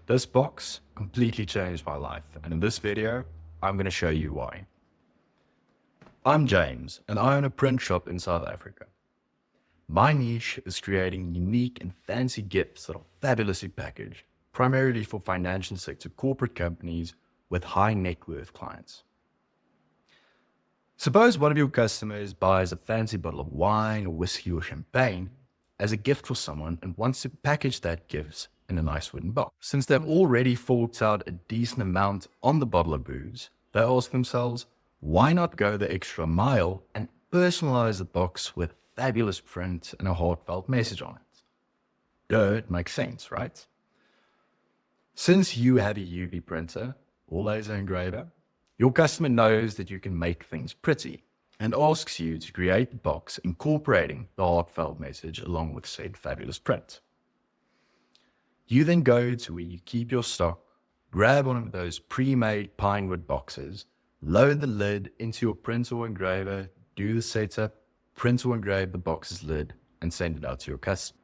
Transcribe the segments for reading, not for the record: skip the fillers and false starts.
This box completely changed my life, and in this video, I'm going to show you why. I'm James, and I own a print shop in South Africa. My niche is creating unique and fancy gifts that are fabulously packaged, primarily for financial sector corporate companies with high net worth clients. Suppose one of your customers buys a fancy bottle of wine or whiskey or champagne as a gift for someone and wants to package that gift in a nice wooden box. Since they've already forked out a decent amount on the bottle of booze, they ask themselves, why not go the extra mile and personalize the box with fabulous print and a heartfelt message on it? Duh, it makes sense, right? Since you have a UV printer or laser engraver, your customer knows that you can make things pretty and asks you to create the box incorporating the heartfelt message along with said fabulous print. You then go to where you keep your stock, grab one of those pre-made pinewood boxes, load the lid into your printer or engraver, do the setup, print or engrave the box's lid, and send it out to your customer.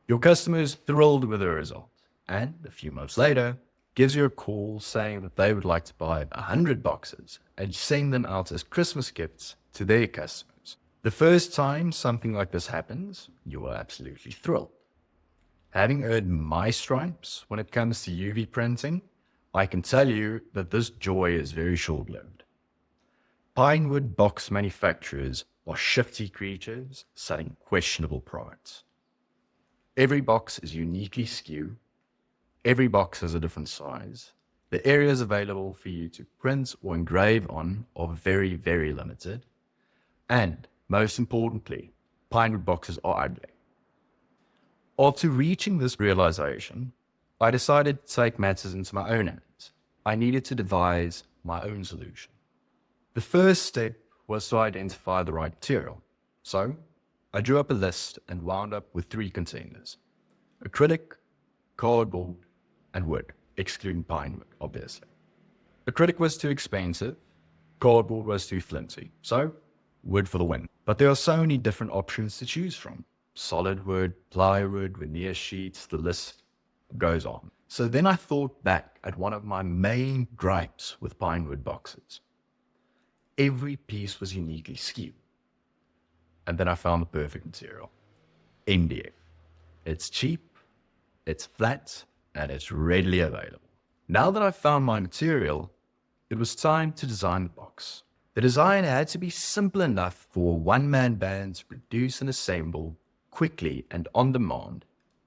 Your customer is thrilled with the result, and a few months later, gives you a call saying that they would like to buy 100 boxes and send them out as Christmas gifts to their customers. The first time something like this happens, you are absolutely thrilled. Having earned my stripes when it comes to UV printing, I can tell you that this joy is very short-lived. Pinewood box manufacturers are shifty creatures selling questionable products. Every box is uniquely skewed. Every box has a different size. The areas available for you to print or engrave on are very, very limited. And most importantly, pinewood boxes are ugly. After reaching this realization, I decided to take matters into my own hands. I needed to devise my own solution. The first step was to identify the right material. So I drew up a list and wound up with 3 containers: acrylic, cardboard, and wood, excluding pinewood, obviously. Acrylic was too expensive, cardboard was too flimsy, so wood for the win. But there are so many different options to choose from. Solid wood, plywood, veneer sheets, the list goes on. So then I thought back at one of my main gripes with pinewood boxes. Every piece was uniquely skewed. And then I found the perfect material, MDF. It's cheap, it's flat, and it's readily available. Now that I've found my material, it was time to design the box. The design had to be simple enough for a one-man band to produce and assemble quickly and on demand,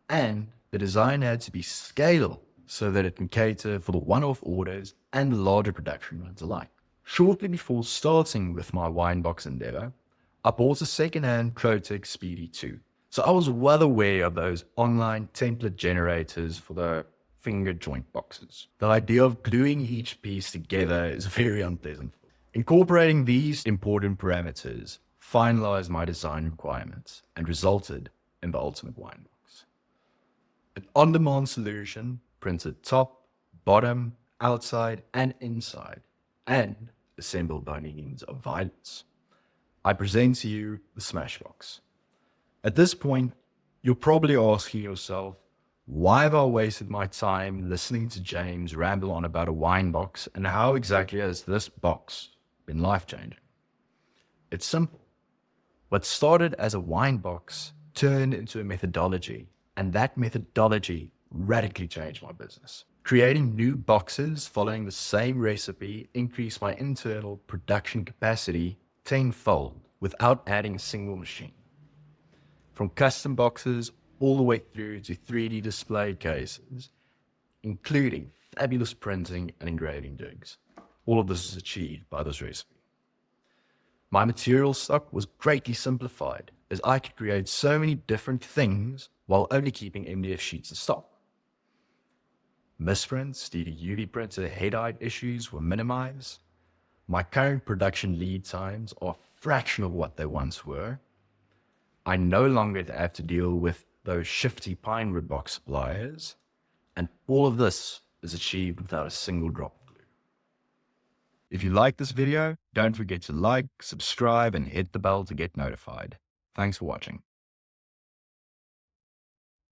and the design had to be scalable so that it can cater for the one-off orders and the larger production runs alike. Shortly before starting with my wine box endeavor, I bought a second-hand Trotec Speedy 2. So I was well aware of those online template generators for the finger joint boxes. The idea of gluing each piece together is very unpleasant. Incorporating these important parameters finalized my design requirements and resulted in the ultimate wine box. An on-demand solution printed top, bottom, outside, and inside, and assembled by means of violence. I present to you the Smashbox. At this point, you're probably asking yourself, why have I wasted my time listening to James ramble on about a wine box, and how exactly has this box been life-changing? It's simple. What started as a wine box turned into a methodology, and that methodology radically changed my business. Creating new boxes following the same recipe increased my internal production capacity tenfold without adding a single machine. From custom boxes all the way through to 3D display cases, including fabulous printing and engraving jigs. All of this is achieved by this recipe. My material stock was greatly simplified as I could create so many different things while only keeping MDF sheets in stock. Misprints due to UV printer head-height issues were minimized. My current production lead times are a fraction of what they once were. I no longer have to deal with those shifty pinewood box suppliers, and all of this is achieved without a single drop of glue. If you like this video, don't forget to like, subscribe, and hit the bell to get notified. Thanks for watching.